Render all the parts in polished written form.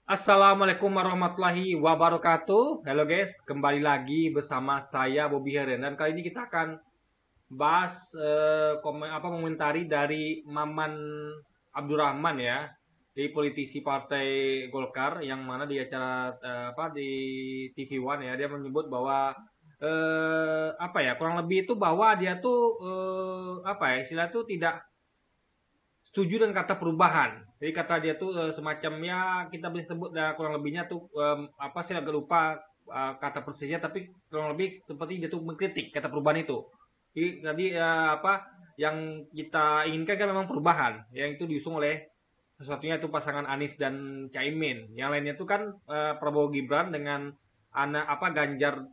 Assalamualaikum warahmatullahi wabarakatuh. Halo guys, kembali lagi bersama saya Bobby Heren dan kali ini kita akan bahas komentari dari Maman Abdurrahman ya, di politisi Partai Golkar yang mana di acara di TV One ya, dia menyebut bahwa kurang lebih itu bahwa dia tuh istilah tuh tidak setuju dengan kata perubahan. Jadi kata dia tuh semacam ya kita bisa sebut kurang lebihnya tuh saya agak lupa kata persisnya tapi kurang lebih seperti dia tuh mengkritik kata perubahan itu. Jadi yang kita inginkan kan memang perubahan yang itu diusung oleh sesuatunya itu pasangan Anies dan Caimin. Yang lainnya itu kan Prabowo Gibran dengan anak Ganjar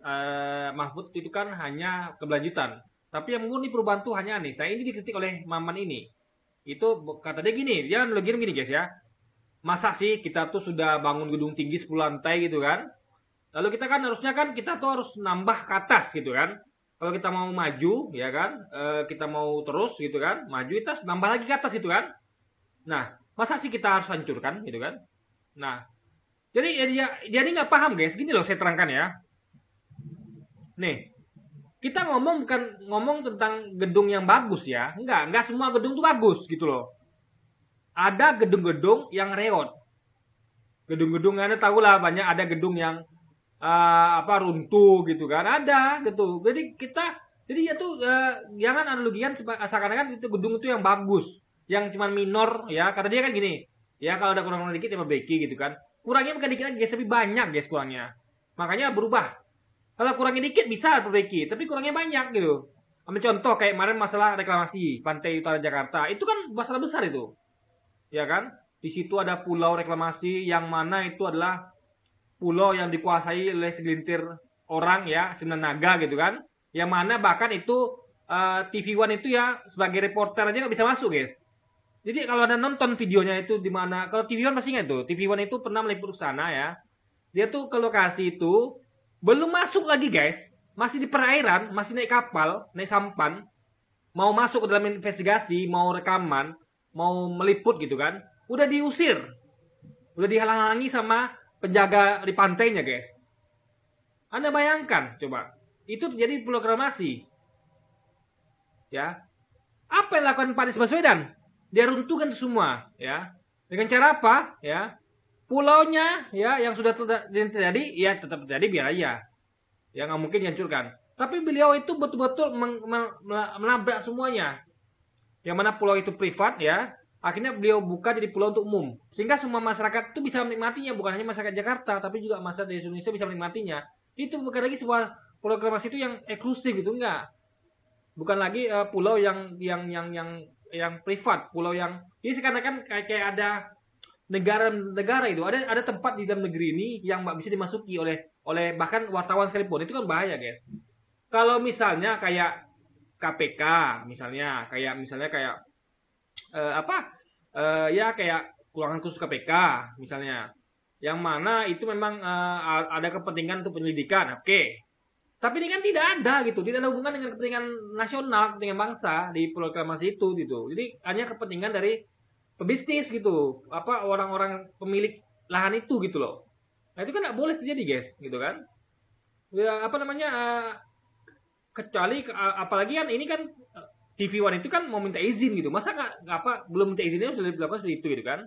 Mahfud itu kan hanya keberlanjutan. Tapi yang murni perubahan tuh hanya Anies. Nah ini dikritik oleh Maman ini. Itu kata dia gini, dia analoginya begini guys ya. Masa sih kita tuh sudah bangun gedung tinggi 10 lantai gitu kan. Lalu kita kan harusnya kan kita tuh harus nambah ke atas gitu kan. Kalau kita mau maju ya kan, kita mau terus gitu kan, maju kita harus nambah lagi ke atas gitu kan. Nah, masa sih kita harus hancurkan gitu kan. Nah, jadi dia ini nggak paham guys. Gini loh saya terangkan ya. Nih, kita ngomong bukan ngomong tentang gedung yang bagus ya. Enggak semua gedung tuh bagus gitu loh. Ada gedung-gedung yang reot. Gedung-gedung Anda tahu lah banyak ada gedung yang runtuh gitu kan. Ada gitu. Jadi ya tuh jangan analogikan seakan-akan itu gedung itu yang bagus, yang cuma minor ya. Kata dia kan gini, ya kalau ada kurang-kurang dikit ya perbaiki gitu kan. Kurangnya bukan dikit lagi guys, tapi banyak guys kurangnya. Makanya berubah. Kalau kurangnya dikit bisa perbaiki, tapi kurangnya banyak gitu. Ambil contoh kayak kemarin masalah reklamasi Pantai Utara Jakarta, itu kan masalah besar itu, ya kan? Di situ ada pulau reklamasi yang mana itu adalah pulau yang dikuasai oleh segelintir orang ya, sembilan naga gitu kan. Yang mana bahkan itu TV One itu ya sebagai reporter aja nggak bisa masuk guys. Jadi kalau ada nonton videonya itu di mana, kalau TV One pasti ingat tuh, TV One itu pernah meliput ke sana ya. Dia tuh ke lokasi itu belum masuk lagi guys, masih di perairan, masih naik kapal, naik sampan, mau masuk ke dalam investigasi, mau rekaman, mau meliput gitu kan, udah diusir, udah dihalang-halangi sama penjaga di pantainya guys. Anda bayangkan coba, itu terjadi proklamasi, ya. Apa yang dilakukan Pak Anies Baswedan? Dia runtuhkan itu semua, ya. Dengan cara apa? Ya, pulaunya ya yang sudah terjadi ya tetap terjadi biar aja. Ya nggak mungkin dihancurkan. Tapi beliau itu betul-betul menabrak semuanya. Yang mana pulau itu privat ya, akhirnya beliau buka jadi pulau untuk umum. Sehingga semua masyarakat itu bisa menikmatinya, bukan hanya masyarakat Jakarta, tapi juga masyarakat di Indonesia bisa menikmatinya. Itu bukan lagi sebuah proklamasi itu yang eksklusif gitu, enggak. Bukan lagi pulau yang privat, pulau yang ini seakan-akan kayak ada negara-negara itu ada tempat di dalam negeri ini yang nggak bisa dimasuki oleh bahkan wartawan sekalipun. Itu kan bahaya guys. Kalau misalnya kayak KPK kayak kayak ruangan khusus KPK misalnya yang mana itu memang ada kepentingan untuk penyelidikan, oke. Tapi ini kan tidak ada gitu, tidak ada hubungan dengan kepentingan nasional, kepentingan bangsa di proklamasi itu gitu. Jadi hanya kepentingan dari pebisnis gitu, orang-orang pemilik lahan itu gitu loh. Nah itu kan nggak boleh terjadi guys, gitu kan? Ya kecuali apalagi kan ini kan TV One itu kan mau minta izin gitu, masa belum minta izinnya sudah dilakukan seperti itu gitu kan?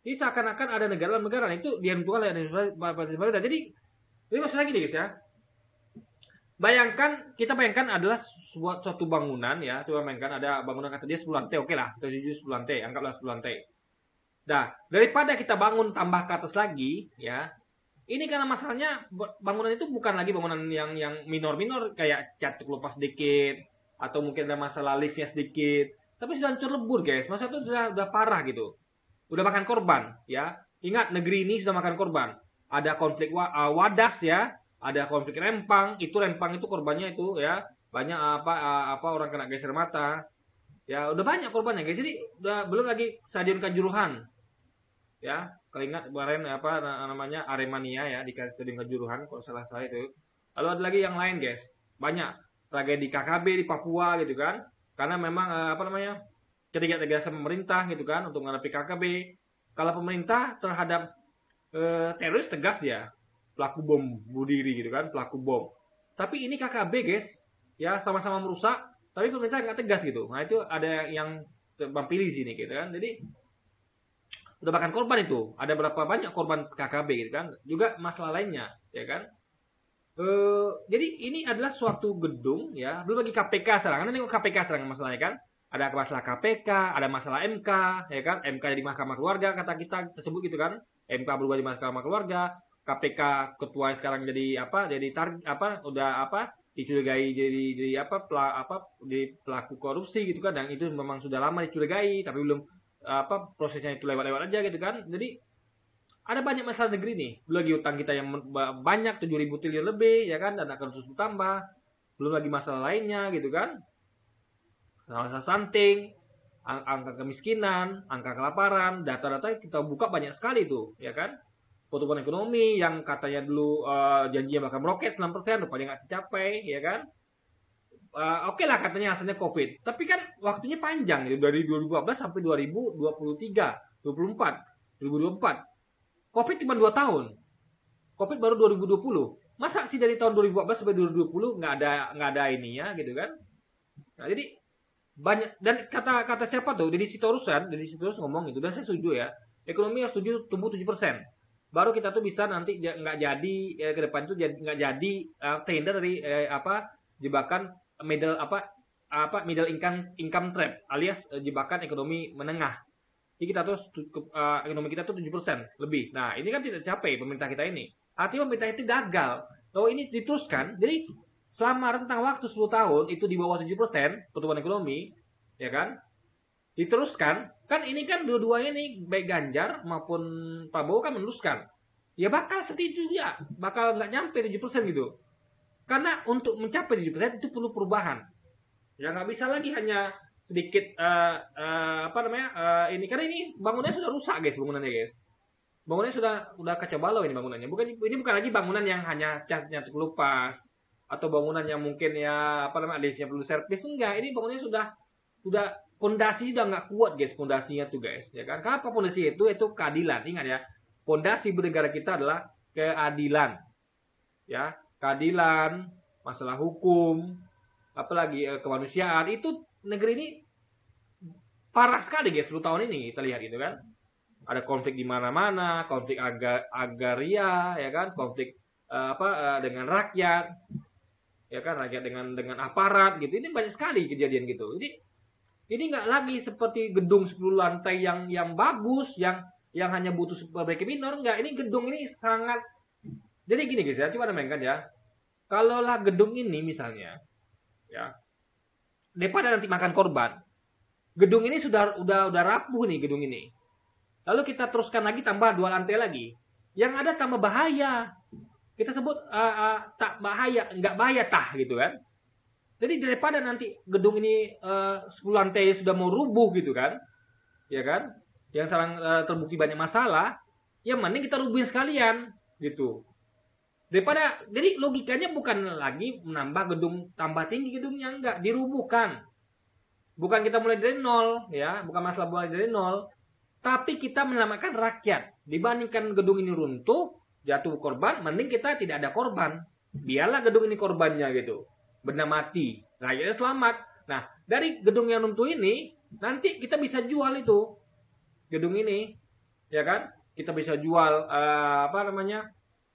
Ini seakan-akan ada negara itu dihentungkan oleh jadi maksudnya gini guys ya. Kita bayangkan adalah suatu bangunan ya, coba bayangkan ada bangunan kata dia 10 lantai, oke lah, 10 lantai, anggaplah 10 lantai. Nah, daripada kita bangun tambah ke atas lagi ya, ini karena masalahnya bangunan itu bukan lagi bangunan yang minor-minor kayak cat kelupas sedikit atau mungkin ada masalah liftnya sedikit, tapi sudah hancur lebur guys. Masa itu udah parah gitu. Udah makan korban ya. Ingat negeri ini sudah makan korban. Ada konflik Wadas ya, ada konflik Rempang itu korbannya itu ya banyak orang kena geser mata ya udah banyak korbannya guys. Jadi udah belum lagi Stadion Kanjuruhan ya, kalau ingat kemarin namanya Aremania ya di Stadion Kanjuruhan kalau salah saya itu. Lalu ada lagi yang lain guys, banyak tragedi KKB di Papua gitu kan, karena memang ketidaktegasan pemerintah gitu kan untuk menghadapi KKB. Kalau pemerintah terhadap teroris tegas dia, pelaku bom bunuh diri gitu kan, pelaku bom. Tapi ini KKB guys, ya sama-sama merusak, tapi pemerintah nggak tegas gitu. Nah itu ada yang tebang pilih sini gitu kan. Jadi udah bahkan korban itu, ada berapa banyak korban KKB gitu kan. Juga masalah lainnya, ya kan. Jadi ini adalah suatu gedung ya, belum lagi KPK sekarang. Kan nengok KPK sekarang masalahnya kan. Ada masalah KPK, ada masalah MK, ya kan? MK jadi Mahkamah Keluarga kata kita tersebut gitu kan. MK berubah di Mahkamah Keluarga, KPK ketua sekarang jadi apa? Jadi udah apa? Dicurigai jadi di pelaku korupsi gitu kan. Dan itu memang sudah lama dicurigai tapi belum prosesnya itu lewat-lewat aja gitu kan. Jadi ada banyak masalah negeri nih. Belum lagi utang kita yang banyak 7.000 triliun lebih ya kan, dan akan terus bertambah. Belum lagi masalah lainnya gitu kan. Masalah stunting, angka kemiskinan, angka kelaparan, data-data kita buka banyak sekali tuh, ya kan? Pertumbuhan ekonomi yang katanya dulu janjinya bakal meroket 9%, rupanya nggak tercapai, ya kan? Oke lah katanya hasilnya COVID, tapi kan waktunya panjang gitu, dari 2014 sampai 2023, 24, 2024. COVID cuma 2 tahun. COVID baru 2020. Masa sih dari tahun 2014 sampai 2020 nggak ada ininya gitu kan? Nah, jadi banyak, dan kata siapa tuh, Deddy Sitorus ngomong gitu, dan saya setuju ya, ekonomi harus tumbuh 7%, baru kita tuh bisa nanti nggak jadi ke depan tuh nggak jadi tender dari jebakan middle income trap alias jebakan ekonomi menengah. Jadi kita tuh ekonomi kita tuh 7% lebih. Nah ini kan tidak capai pemerintah kita ini, artinya pemerintah itu gagal. Kalau ini diteruskan, jadi selama rentang waktu 10 tahun itu di bawah 7% pertumbuhan ekonomi, ya kan? Diteruskan, kan ini kan dua-duanya nih, baik Ganjar maupun Prabowo kan meneruskan. Ya bakal seperti itu ya, bakal nggak nyampe 7% gitu. Karena untuk mencapai 7% itu perlu perubahan. Ya nggak bisa lagi hanya sedikit ini, karena ini bangunannya sudah rusak guys, bangunannya guys. Bangunannya sudah kacau balau ini bangunannya. Ini bukan lagi bangunan yang hanya catnya terkelupas atau bangunan yang mungkin ya adanya perlu servis, enggak. Ini bangunannya sudah pondasi sudah nggak kuat guys, pondasinya tuh guys, ya kan? Apa pondasi itu keadilan. Ingat ya, pondasi bernegara kita adalah keadilan, ya, keadilan, masalah hukum, apalagi kemanusiaan. Itu negeri ini parah sekali guys 10 tahun ini kita lihat gitu kan. Ada konflik di mana-mana, konflik agraria, ya kan, konflik dengan rakyat, ya kan, rakyat dengan aparat gitu. Ini banyak sekali kejadian gitu. Jadi ini nggak lagi seperti gedung 10 lantai yang bagus, yang hanya butuh perbaiki minor, enggak. Ini gedung ini sangat, jadi gini guys ya, coba bayangkan ya, kalaulah gedung ini misalnya ya, daripada nanti makan korban, gedung ini udah rapuh nih gedung ini, lalu kita teruskan lagi tambah 2 lantai lagi, yang ada tambah bahaya. Kita sebut tak bahaya, nggak bahaya tah gitu kan. Jadi daripada nanti gedung ini 10 lantai sudah mau rubuh gitu kan, ya kan, yang sekarang terbukti banyak masalah, ya mending kita rubuhin sekalian gitu. Jadi logikanya bukan lagi menambah gedung, tambah tinggi gedungnya, enggak, dirubuhkan. Bukan kita mulai dari nol, ya, bukan masalah mulai dari nol, tapi kita menyelamatkan rakyat. Dibandingkan gedung ini runtuh, jatuh korban, mending kita tidak ada korban. Biarlah gedung ini korbannya gitu, benda mati, rakyatnya selamat. Nah, dari gedung yang runtuh ini, nanti kita bisa jual itu gedung ini, ya kan? Kita bisa jual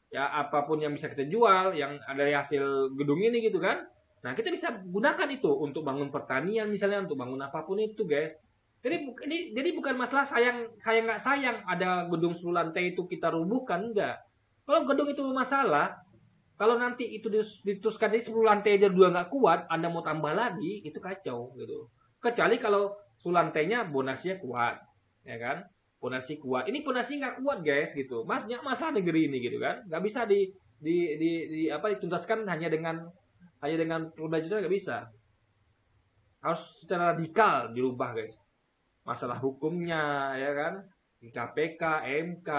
ya apapun yang bisa kita jual, yang ada dari hasil gedung ini gitu kan. Nah, kita bisa gunakan itu untuk bangun pertanian misalnya, untuk bangun apapun itu guys. Jadi bukan masalah sayang nggak sayang ada gedung 10 lantai itu kita rubuhkan, enggak. Kalau gedung itu masalah, kalau nanti itu diteruskan dari 10 lantai aja 2 nggak kuat, Anda mau tambah lagi, itu kacau gitu. Kecuali kalau 10 lantainya bonasinya kuat, ya kan? Pondasi kuat. Ini pondasi nggak kuat guys gitu. Masalah negeri ini gitu kan. Nggak bisa dituntaskan hanya dengan pembelajaran, nggak bisa. Harus secara radikal dirubah guys. Masalah hukumnya, ya kan? KPK, MK,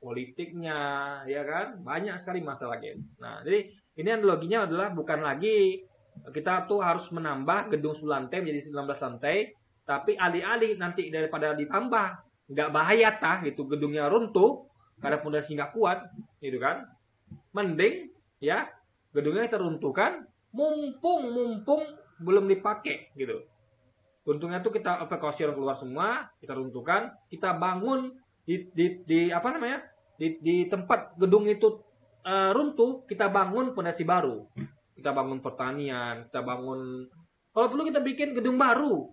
politiknya, ya kan? Banyak sekali masalah guys. Nah, jadi ini analoginya adalah bukan lagi kita tuh harus menambah gedung 10 lantai menjadi 19 lantai, tapi alih-alih nanti daripada ditambah nggak bahaya tah gitu gedungnya runtuh, karena pondasi nggak kuat, gitu kan. Mending ya gedungnya kita runtuhkan, mumpung belum dipakai, gitu. Untungnya tuh kita evakuasi orang keluar semua, kita runtuhkan, kita bangun di apa namanya di tempat gedung itu runtuh, kita bangun pondasi baru, kita bangun pertanian, kita bangun, kalau perlu kita bikin gedung baru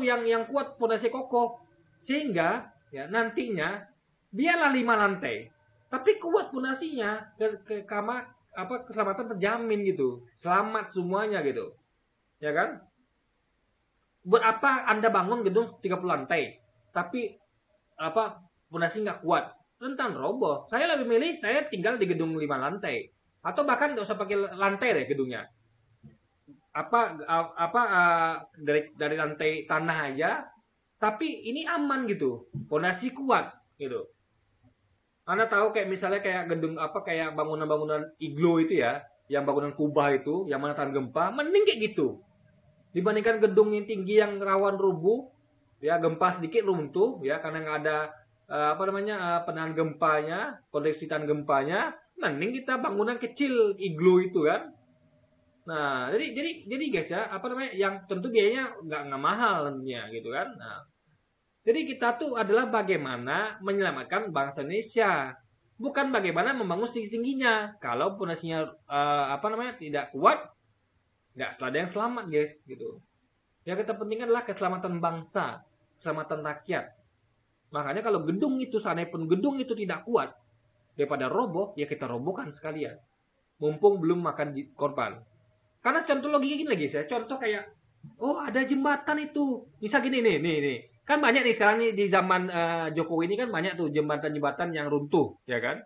yang kuat, pondasi kokoh, sehingga ya nantinya biarlah 5 lantai, tapi kuat pondasinya, keselamatan terjamin gitu, selamat semuanya gitu, ya kan? Buat apa Anda bangun gedung 30 lantai, tapi pondasi nggak kuat, rentan roboh. Saya lebih milih saya tinggal di gedung 5 lantai, atau bahkan nggak usah pakai lantai deh gedungnya. Dari lantai tanah aja, tapi ini aman gitu, pondasi kuat gitu. Anda tahu kayak misalnya kayak gedung kayak bangunan-bangunan iglo itu ya, yang bangunan kubah itu, yang mana tahan gempa, mending kayak gitu. Dibandingkan gedung yang tinggi yang rawan rubuh, ya gempa sedikit runtuh, ya karena nggak ada penahan gempanya, proteksi tahan gempanya, mending kita bangunan kecil iglo itu kan. Nah, jadi guys ya, yang tentu biayanya nggak mahal tentunya gitu kan. Nah, jadi kita tuh adalah bagaimana menyelamatkan bangsa Indonesia, bukan bagaimana membangun setinggi-tingginya. Kalau pondasinya tidak kuat, nggak ada yang selamat guys gitu. Yang kita pentingkan adalah keselamatan bangsa, keselamatan rakyat. Makanya kalau gedung itu, seandainya pun gedung itu tidak kuat, daripada roboh, ya kita robohkan sekalian, mumpung belum makan korban. Karena contoh logika gini lagi guys ya, contoh kayak ada jembatan itu, misal gini nih, kan banyak nih sekarang nih di zaman Jokowi ini kan banyak tuh jembatan-jembatan yang runtuh, ya kan?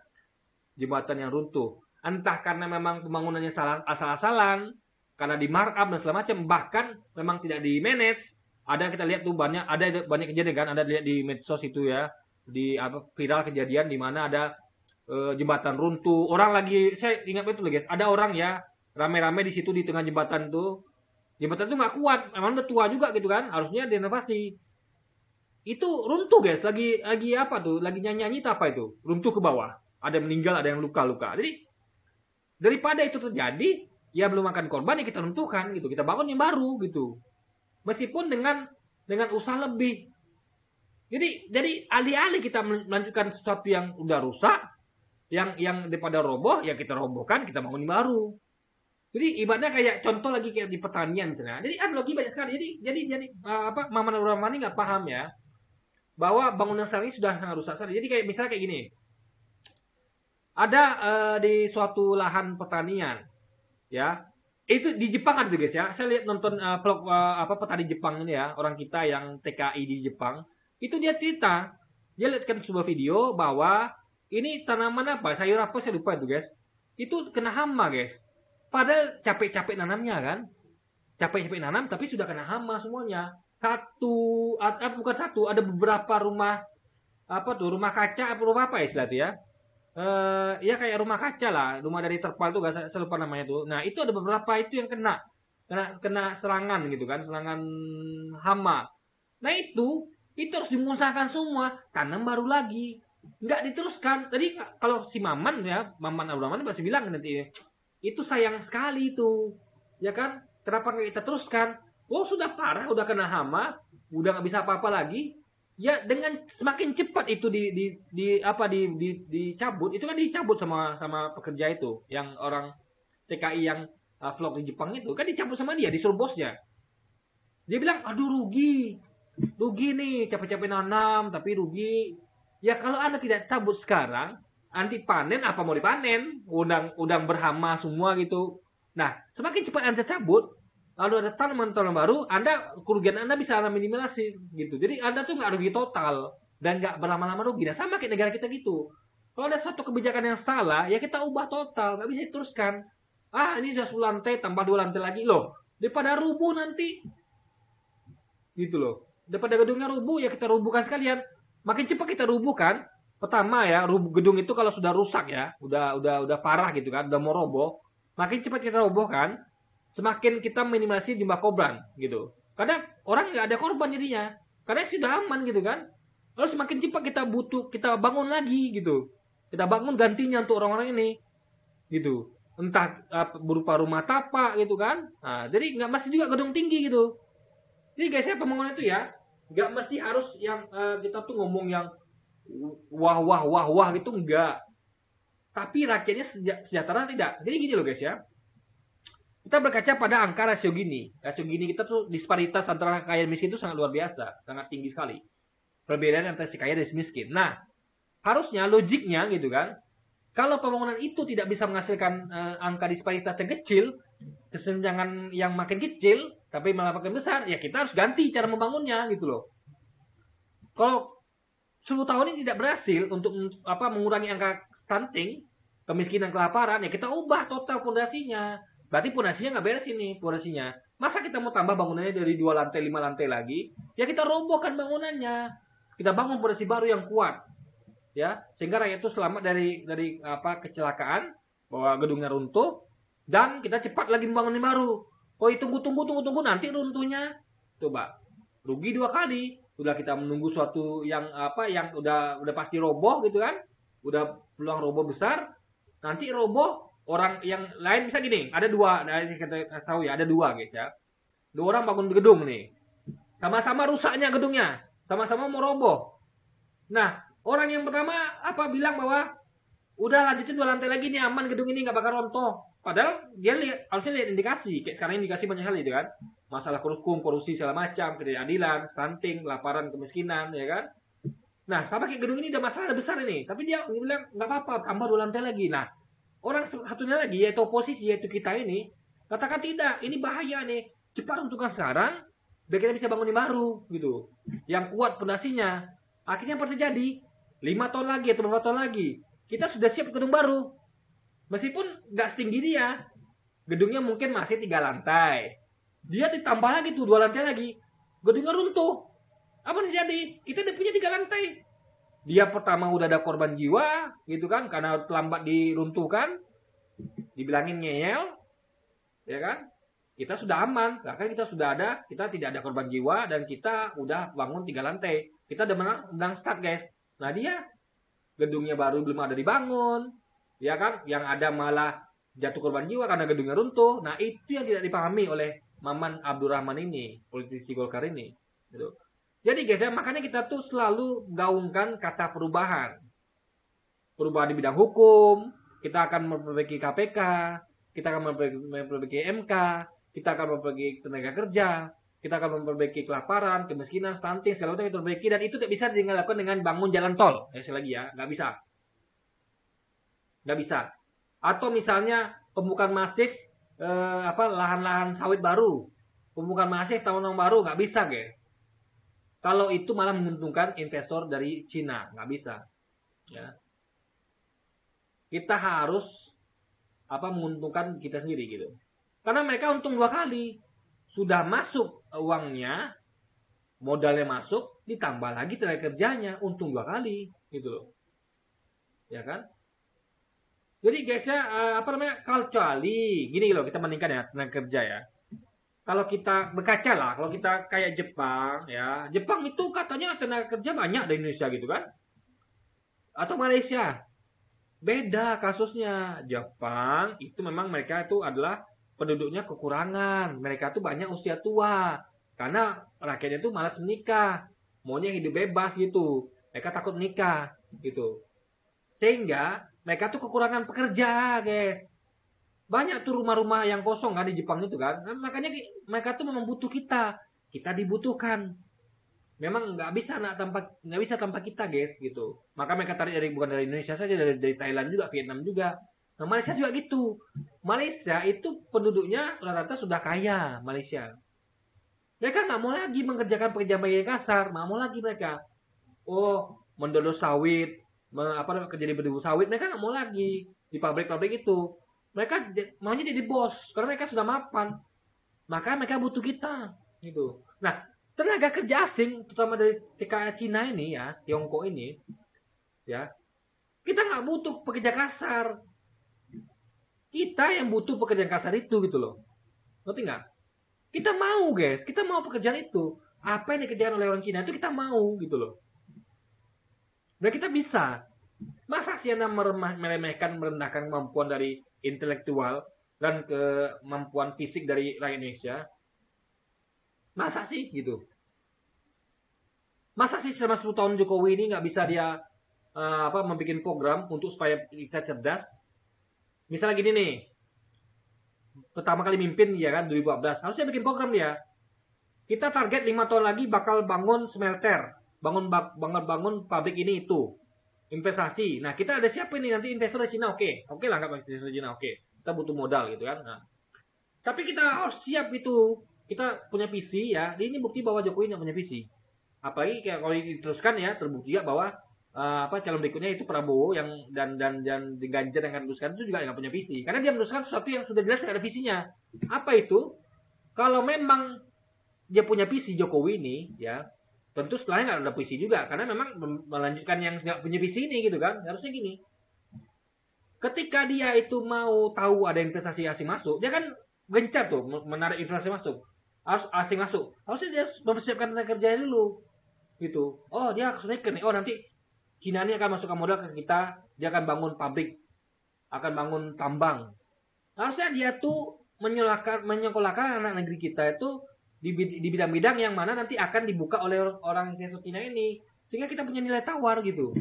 Jembatan yang runtuh, entah karena memang pembangunannya salah, asal-asalan, karena di markup dan segala macam, bahkan memang tidak di manage. Ada kita lihat tuh ada banyak kejadian kan, ada lihat di medsos itu ya, di viral kejadian di mana ada jembatan runtuh, orang lagi, saya ingat betul guys, ada orang ya rame-rame di situ di tengah jembatan tuh nggak kuat, memang udah tua juga gitu kan, harusnya direnovasi. Itu runtuh guys, lagi nyanyi itu apa itu, runtuh ke bawah, ada yang meninggal, ada yang luka-luka. Jadi daripada itu terjadi, ya belum makan korban, ya kita runtuhkan gitu, kita bangun yang baru gitu, meskipun dengan usaha lebih. Jadi alih-alih kita melanjutkan sesuatu yang udah rusak, yang daripada roboh, ya kita robohkan, kita bangun yang baru. Jadi ibaratnya kayak contoh lagi kayak di pertanian misalnya. Jadi analogi banyak sekali. Jadi Maman Rahmani nggak paham ya bahwa bangunan sekarang ini sudah sangat rusak sekali. Jadi kayak misalnya kayak gini, ada di suatu lahan pertanian, ya itu di Jepang ada tuh guys ya. Saya lihat nonton vlog petani Jepang ini ya, orang kita yang TKI di Jepang, itu dia cerita, dia lihatkan sebuah video bahwa ini tanaman sayur apa saya lupa itu guys, itu kena hama guys. Padahal capek-capek nanamnya kan, capek-capek nanam tapi sudah kena hama semuanya. Bukan satu, ada beberapa rumah rumah kaca, rumah apa istilah itu ya? Ya kayak rumah kaca lah, rumah dari terpal tuh, gak saya lupa namanya tuh. Nah itu ada beberapa itu yang kena serangan gitu kan, serangan hama. Nah itu harus dimusnahkan semua, tanam baru lagi, nggak diteruskan. Tadi kalau si Maman Abdurrahman pasti bilang nanti, itu sayang sekali itu, ya kan? Kenapa nggak kita teruskan? Sudah parah, udah kena hama, udah nggak bisa apa-apa lagi. Ya dengan semakin cepat itu dicabut, itu kan dicabut sama pekerja itu, yang orang TKI yang vlog di Jepang itu kan dicabut sama dia, disuruh bosnya. Dia bilang, aduh rugi nih, capek-capek nanam tapi rugi. Ya kalau Anda tidak cabut sekarang, nanti panen apa mau dipanen, udang berhama semua gitu. Nah semakin cepat Anda cabut, lalu ada tanaman-tanaman baru, kerugian Anda bisa minimalisasi gitu. Jadi Anda tuh nggak rugi total dan nggak berlama-lama rugi. Nah sama kayak negara kita gitu. Kalau ada satu kebijakan yang salah, ya kita ubah total, nggak bisa diteruskan. Ini sudah 10 lantai, tambah 2 lantai lagi loh. Daripada rubuh nanti, gitu loh. Daripada gedungnya rubuh, ya kita rubuhkan sekalian. Makin cepat kita rubuhkan, pertama ya, gedung itu kalau sudah rusak ya, udah parah gitu kan, udah mau roboh, makin cepat kita robohkan, semakin kita minimalisasi jumlah korban gitu. Karena orang nggak ada korban jadinya, karena sudah aman gitu kan. Lalu semakin cepat kita bangun lagi gitu. Kita bangun gantinya untuk orang-orang ini gitu. Entah berupa rumah tapak gitu kan. Nah, jadi nggak mesti juga gedung tinggi gitu. Jadi guys ya, pembangunan itu ya nggak mesti harus yang kita tuh ngomong yang wah wah wah wah gitu, enggak. Tapi rakyatnya sejahtera tidak. Jadi gini loh guys ya. Kita berkaca pada angka rasio gini. Rasio gini kita tuh disparitas antara kaya dan miskin itu sangat luar biasa, sangat tinggi sekali. Perbedaan antara si kaya dan si miskin. Nah, harusnya logiknya gitu kan, kalau pembangunan itu tidak bisa menghasilkan angka disparitas yang kecil, kesenjangan yang makin kecil, tapi malah makin besar, ya kita harus ganti cara membangunnya gitu loh. Kalau 10 tahun ini tidak berhasil untuk mengurangi angka stunting, kemiskinan, kelaparan, ya kita ubah total fondasinya. Berarti fondasinya nggak beres ini, fondasinya. Masa kita mau tambah bangunannya dari 2 lantai, 5 lantai lagi? Ya kita robohkan bangunannya. Kita bangun fondasi baru yang kuat. Ya, sehingga rakyat itu selamat dari kecelakaan, bahwa gedungnya runtuh, dan kita cepat lagi membangun yang baru. Oh, tunggu nanti runtuhnya. Coba. Rugi 2 kali. Udah kita menunggu suatu yang udah pasti roboh gitu kan. Udah peluang roboh besar. Nanti roboh, orang yang lain bisa gini, ada 2, nah ini kita tahu ya, ada 2 guys ya. 2 orang bangun gedung nih. Sama-sama rusaknya gedungnya, sama-sama mau roboh. Nah, orang yang pertama bilang bahwa udah lanjutin 2 lantai lagi nih, aman gedung ini nggak bakal rontoh. Padahal dia harusnya lihat indikasi, kayak sekarang indikasi banyak hal itu kan. Masalah korupsi segala macam, ketidakadilan, stunting, kelaparan, kemiskinan, ya kan. Nah, sama kayak gedung ini udah masalah besar ini, tapi dia bilang nggak apa-apa, tambah 2 lantai lagi. Nah, orang satunya lagi, yaitu oposisi, yaitu kita ini, katakan tidak, ini bahaya nih. Cepat untukkan sekarang, biar kita bisa bangun yang baru, gitu. Yang kuat fondasinya. Akhirnya apa terjadi? 5 tahun lagi atau berapa tahun lagi, kita sudah siap gedung baru. Meskipun nggak setinggi dia, gedungnya mungkin masih 3 lantai. Dia ditambah lagi tuh 2 lantai lagi, gedungnya runtuh. Apa yang terjadi? Kita udah punya 3 lantai. Dia pertama udah ada korban jiwa gitu kan, karena terlambat diruntuhkan, dibilangin ngeyel, ya kan. Kita sudah aman, bahkan kita tidak ada korban jiwa, dan kita udah bangun 3 lantai. Kita udah menang start guys. Nah, dia gedungnya baru belum ada dibangun, ya kan, yang ada malah jatuh korban jiwa karena gedungnya runtuh. Nah, itu yang tidak dipahami oleh Maman Abdurrahman ini, politisi Golkar ini gitu. Jadi guys ya, makanya kita tuh selalu gaungkan kata perubahan. Perubahan di bidang hukum, kita akan memperbaiki KPK, kita akan memperbaiki MK, kita akan memperbaiki tenaga kerja, kita akan memperbaiki kelaparan, kemiskinan, stunting, segala macam kita perbaiki, dan itu tidak bisa dilakukan dengan bangun jalan tol. Sekali lagi ya, nggak bisa. Nggak bisa. Atau misalnya pembukaan masif lahan-lahan sawit baru, pembukaan masif taman-taman baru, nggak bisa guys. Kalau itu malah menguntungkan investor dari Cina, nggak bisa. Ya. Kita harus menguntungkan kita sendiri gitu. Karena mereka untung 2 kali. Sudah masuk uangnya, modalnya masuk, ditambah lagi tenaga kerjanya, untung 2 kali gitu loh. Ya kan? Jadi guys ya, kecuali gini loh, kita bandingkan ya tenaga kerja ya. Kalau kita berkaca lah, kalau kita kayak Jepang ya, Jepang itu katanya tenaga kerja banyak di Indonesia gitu kan, atau Malaysia, beda kasusnya. Jepang itu memang mereka itu adalah penduduknya kekurangan, mereka tuh banyak usia tua, karena rakyatnya tuh malas menikah, maunya hidup bebas gitu, mereka takut menikah gitu, sehingga mereka tuh kekurangan pekerja guys. Banyak tuh rumah-rumah yang kosong kan di Jepang itu kan. Nah, makanya mereka tuh memang butuh kita. Kita dibutuhkan. Memang nggak bisa tanpa kita guys gitu. Maka mereka tarik bukan dari Indonesia saja, dari Thailand juga, Vietnam juga. Nah, Malaysia juga gitu. Malaysia itu penduduknya rata-rata sudah kaya, Malaysia. Mereka nggak mau lagi mengerjakan pekerjaan kasar, nggak mau lagi mereka. Oh, mendodos sawit, kerja di berdua sawit, mereka nggak mau lagi di pabrik-pabrik itu. Mereka maunya jadi bos karena mereka sudah mapan. Maka mereka butuh kita gitu. Nah, tenaga kerja asing terutama dari TKA Cina ini ya, Tiongkok ini ya, kita nggak butuh pekerja kasar. Kita yang butuh pekerjaan kasar itu gitu loh. Ngerti nggak? Kita mau guys, kita mau pekerjaan itu. Apa yang dikerjakan oleh orang Cina itu kita mau gitu loh. Dan kita bisa. Masa sih Anda meremehkan, merendahkan kemampuan dari intelektual dan kemampuan fisik dari rakyat Indonesia? Masa sih gitu? Masa sih selama 10 tahun Jokowi ini nggak bisa dia membuat program untuk supaya kita cerdas? Misalnya gini nih, pertama kali mimpin ya kan 2014, harusnya bikin program dia. Kita target 5 tahun lagi bakal bangun smelter, bangun pabrik ini itu, investasi. Nah kita ada siapa nih nanti investor dari Cina, oke lah nggak investor dari Cina, kita butuh modal gitu kan. Nah, tapi kita harus siap gitu, kita punya visi ya. Ini bukti bahwa Jokowi nggak punya visi. Apalagi kayak kalau diteruskan ya terbukti juga bahwa calon berikutnya itu Prabowo yang dan Ganjar yang akan meneruskan itu juga nggak punya visi, karena dia meneruskan sesuatu yang sudah jelas nggak ada visinya. Apa itu? Kalau memang dia punya visi Jokowi ini ya, tentu setelahnya nggak ada visi juga, karena memang melanjutkan yang nggak punya visi ini gitu kan. Harusnya gini, ketika dia itu mau tahu ada investasi asing masuk, dia kan gencar tuh menarik investasi masuk, harus asing masuk, harusnya dia mempersiapkan tenaga kerja dulu gitu. Oh dia harus mikir nih, oh nanti Cina ini akan masukkan modal ke kita, dia akan bangun pabrik, akan bangun tambang. Harusnya dia tuh menyekolahkan anak negeri kita itu di bidang-bidang yang mana nanti akan dibuka oleh orang investor Cina ini, sehingga kita punya nilai tawar gitu.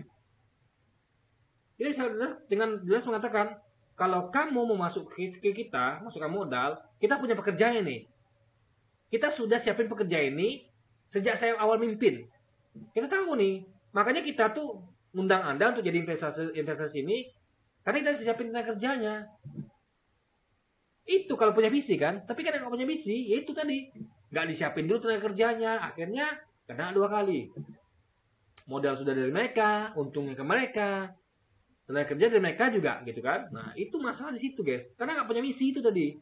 Jadi saya dengan jelas mengatakan, kalau kamu mau masuk ke kita, masukkan modal, kita punya pekerjaan ini. Kita sudah siapin pekerja ini sejak saya awal mimpin. Kita tahu nih, makanya kita tuh undang Anda untuk jadi investasi ini, karena kita siapin tenaga kerjanya. Itu kalau punya visi kan. Tapi kan nggak punya visi, ya itu tadi, nggak disiapin dulu tenaga kerjanya, akhirnya kena 2 kali. Modal sudah dari mereka, untungnya ke mereka, tenaga kerja dari mereka juga gitu kan. Nah itu masalah di situ guys, karena nggak punya visi itu tadi.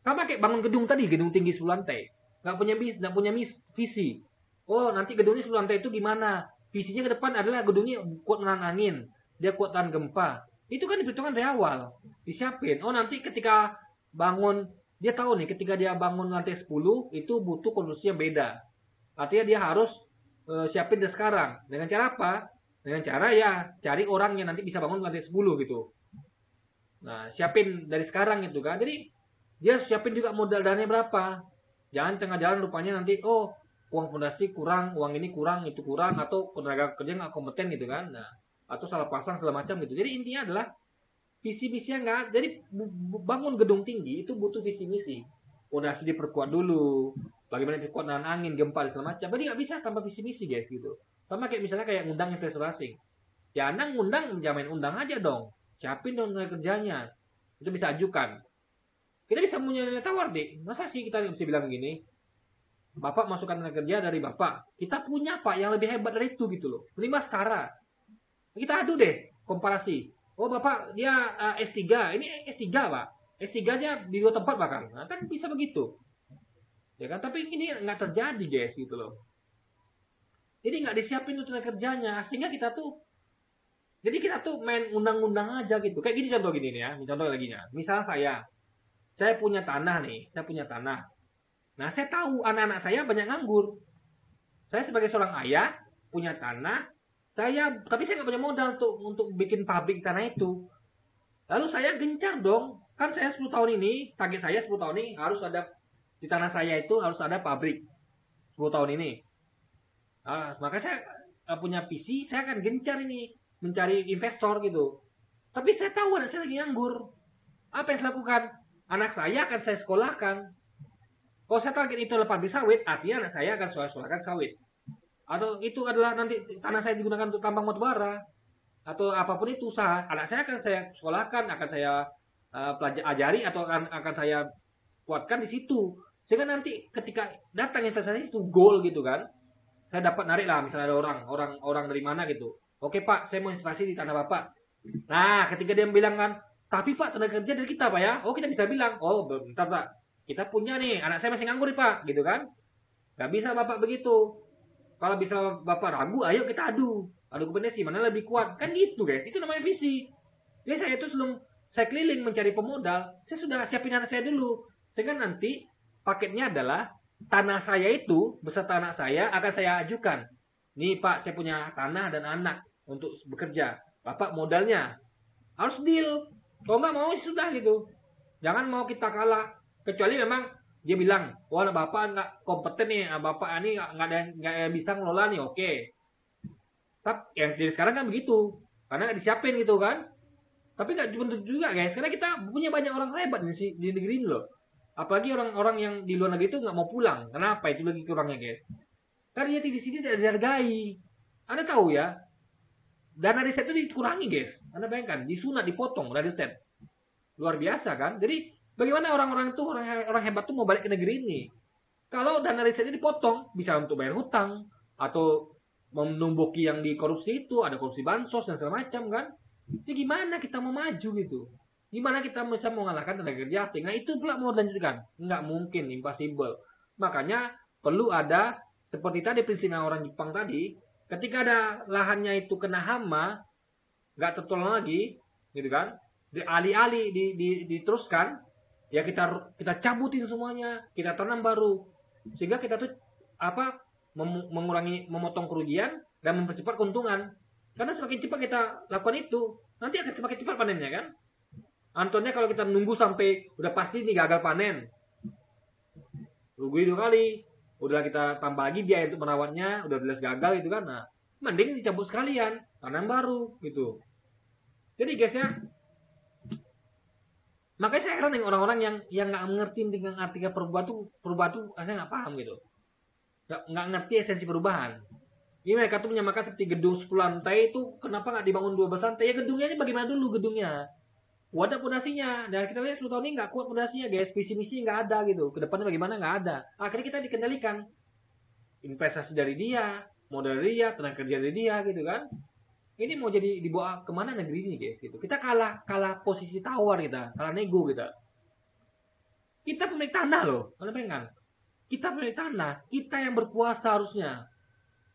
Sama kayak bangun gedung tadi, gedung tinggi 10 lantai, nggak punya visi. Oh nanti gedungnya 10 lantai itu gimana? Visinya ke depan adalah gedungnya kuat menahan angin, dia kuat tahan gempa. Itu kan diperhitungkan dari awal, disiapin. Oh nanti ketika bangun, dia tahu nih ketika dia bangun lantai 10 itu butuh konstruksi yang beda. Artinya dia harus siapin dari sekarang. Dengan cara apa? Dengan cara ya cari orang yang nanti bisa bangun lantai 10 gitu. Nah siapin dari sekarang gitu kan. Jadi dia siapin juga modal dananya berapa. Jangan tengah jalan rupanya nanti uang fondasi kurang, uang ini kurang, itu kurang, atau tenaga kerja nggak kompeten gitu kan. Nah, atau salah pasang segala macam gitu. Jadi intinya adalah visi-misinya nggak. Jadi bangun gedung tinggi itu butuh visi misi. Fondasi diperkuat dulu, bagaimana diperkuat nahan angin, gempa dan segala macam. Jadi nggak bisa tanpa visi misi guys gitu. Sama kayak misalnya kayak ngundang investor asing. Ya Anda ngundang, jangan main undang aja dong. Siapin dong tenaga kerjanya. Itu bisa ajukan. Kita bisa punya nilai tawar deh. Masa sih kita bisa bilang begini? Bapak masukkan tenaga kerja dari Bapak. Kita punya Pak yang lebih hebat dari itu gitu loh. Minimal setara. Kita adu deh komparasi. Oh Bapak dia S3, ini S3 Pak. S3 dia di 2 tempat bahkan. Nah, kan bisa begitu. Ya kan? Tapi ini nggak terjadi guys gitu loh. Jadi nggak disiapin tuh tenaga kerjanya. Sehingga kita tuh main undang-undang aja gitu. Kayak gini contoh gini nih ya. Contoh lagi nya. Misalnya saya punya tanah nih. Saya punya tanah. Nah, saya tahu anak-anak saya banyak nganggur. Saya sebagai seorang ayah punya tanah, tapi saya nggak punya modal untuk bikin pabrik tanah itu. Lalu saya gencar dong, kan saya 10 tahun ini, target saya 10 tahun ini harus ada di tanah saya itu harus ada pabrik 10 tahun ini. Maka saya punya visi, saya akan gencar ini mencari investor gitu. Tapi saya tahu anak saya lagi nganggur. Apa yang saya lakukan? Anak saya akan saya sekolahkan. Kalau saya target itu adalah pabrik sawit, artinya anak saya akan sekolahkan sawit. Atau itu adalah nanti tanah saya digunakan untuk tambang batubara atau apapun itu usaha, anak saya akan saya sekolahkan, akan saya ajari atau akan saya kuatkan di situ. Sehingga nanti ketika datang investasi itu goal gitu kan, saya dapat narik lah misalnya ada orang dari mana gitu. Oke Pak, saya mau investasi di tanah Bapak. Nah, ketika dia bilang kan, tapi Pak tenaga kerja dari kita Pak ya. Oh kita bisa bilang, oh bentar Pak. Kita punya nih, anak saya masih nganggur nih Pak, gitu kan. Gak bisa Bapak begitu. Kalau bisa Bapak ragu, ayo kita adu kompetensi, mana lebih kuat. Kan gitu guys, itu namanya visi. Jadi saya itu sebelum saya keliling mencari pemodal, saya sudah siapin anak saya dulu. Sehingga nanti paketnya adalah tanah saya itu, beserta anak saya akan saya ajukan. nih Pak, saya punya tanah dan anak untuk bekerja. Bapak modalnya harus deal. Kalau nggak mau sudah gitu. Jangan mau kita kalah. Kecuali memang dia bilang, wah bapak nggak kompeten nih, bapak ini nggak bisa ngelola nih, oke. Tapi yang jadi sekarang kan begitu, karena nggak disiapin gitu kan. Tapi nggak cuma juga guys, karena kita punya banyak orang hebat di negeri ini loh. Apalagi orang-orang yang di luar negeri itu nggak mau pulang. Kenapa? Itu lagi kurangnya guys. Karena dia di sini tidak dihargai. Anda tahu ya, dana riset itu dikurangi guys. Anda bayangkan, disunat, dipotong dana riset. Luar biasa kan? Jadi bagaimana orang-orang itu orang hebat tuh mau balik ke negeri ini? Kalau dana risetnya dipotong, bisa untuk bayar hutang atau menumbuki yang dikorupsi itu, ada korupsi bansos dan segala macam kan? Jadi gimana kita mau maju gitu? Gimana kita bisa mengalahkan tenaga kerja asing? Nah itu pula mau dilanjutkan? Nggak mungkin, impossible. Makanya perlu ada seperti tadi prinsipnya orang Jepang tadi, ketika ada lahannya itu kena hama, nggak tertolong lagi, gitu kan? Alih-alih diteruskan, ya kita cabutin semuanya, kita tanam baru, sehingga kita tuh apa mengurangi, memotong kerugian dan mempercepat keuntungan. Karena semakin cepat kita lakukan itu, nanti akan semakin cepat panennya kan. Antonnya kalau kita nunggu sampai udah pasti nih gagal panen, rugi 2 kali, udah kita tambah lagi biaya untuk merawatnya, udah jelas gagal gitu kan. Nah, mending dicabut sekalian, tanam baru gitu. Jadi guys ya, makanya saya heran dengan orang-orang yang nggak mengerti dengan artinya perubahan tuh saya nggak paham gitu, nggak ngerti esensi perubahan. Ini mereka tuh menyamakan seperti gedung 10 lantai itu, kenapa nggak dibangun 12 lantai? Ya gedungnya ini bagaimana dulu gedungnya? Kuat ada pondasinya. Dan kita lihat 10 tahun ini nggak kuat pondasinya guys, visi misi nggak ada gitu. Kedepannya bagaimana nggak ada. Akhirnya kita dikendalikan. Investasi dari dia, modal dari dia, tenaga kerja dari dia gitu kan. Ini mau jadi dibawa kemana negeri ini guys gitu. Kita kalah posisi tawar kita, kalah nego kita. Kita pemilik tanah loh, Anda bayangkan. Kita pemilik tanah, kita yang berkuasa harusnya.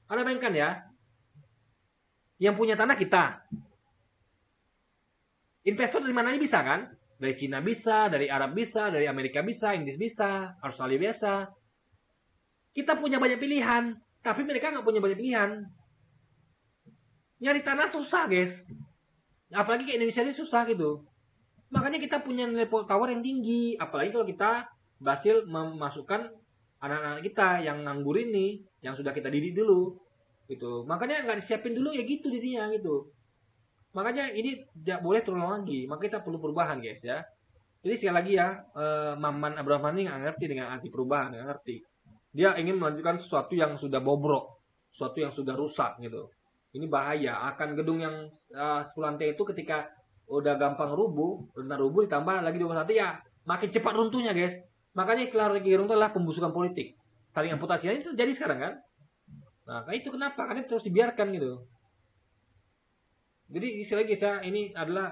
Anda bayangkan ya, yang punya tanah kita. Investor dari mana aja bisa kan? Dari Cina bisa, dari Arab bisa, dari Amerika bisa, Inggris bisa, Australia bisa. Kita punya banyak pilihan, tapi mereka nggak punya banyak pilihan. Nyari tanah susah guys. Apalagi ke Indonesia ini susah gitu. Makanya kita punya nilai tawar yang tinggi. Apalagi kalau kita berhasil memasukkan anak-anak kita yang nganggur ini, yang sudah kita didik dulu gitu. Makanya nggak disiapin dulu ya gitu didinya gitu. Makanya ini tidak boleh terulang lagi. Maka kita perlu perubahan guys ya. Jadi sekali lagi ya, Maman Abraham ini nggak ngerti dengan anti perubahan, nggak ngerti. Dia ingin melanjutkan sesuatu yang sudah bobrok, sesuatu yang sudah rusak gitu. Ini bahaya. Akan gedung yang 10 lantai itu ketika udah gampang rubuh, rentan rubuh ditambah lagi 12 lantai ya makin cepat runtuhnya guys. Makanya istilah lagi runtuh adalah pembusukan politik. Saling amputasi itu terjadi sekarang kan. Nah, itu kenapa? Karena terus dibiarkan gitu. Jadi istilah guys ya, ini adalah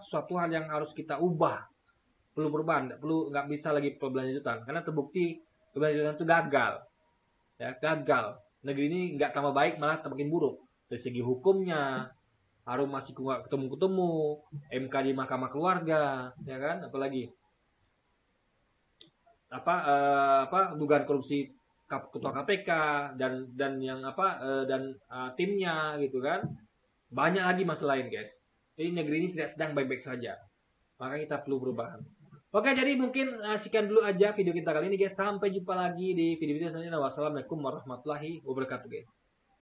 suatu hal yang harus kita ubah. Perlu perubahan, nggak bisa lagi berlanjutan. Karena terbukti berlanjutan itu gagal. Ya, gagal. Negeri ini nggak tambah baik, malah makin buruk. Dari segi hukumnya, Harum masih nggak ketemu-ketemu, MK di Mahkamah Keluarga, ya kan? Apalagi dugaan korupsi ketua KPK dan yang timnya gitu kan. Banyak lagi masalah lain guys. Jadi negeri ini tidak sedang baik-baik saja. Maka kita perlu perubahan. Oke, jadi mungkin sekian dulu aja video kita kali ini guys. Sampai jumpa lagi di video-video selanjutnya. Wassalamualaikum warahmatullahi wabarakatuh guys.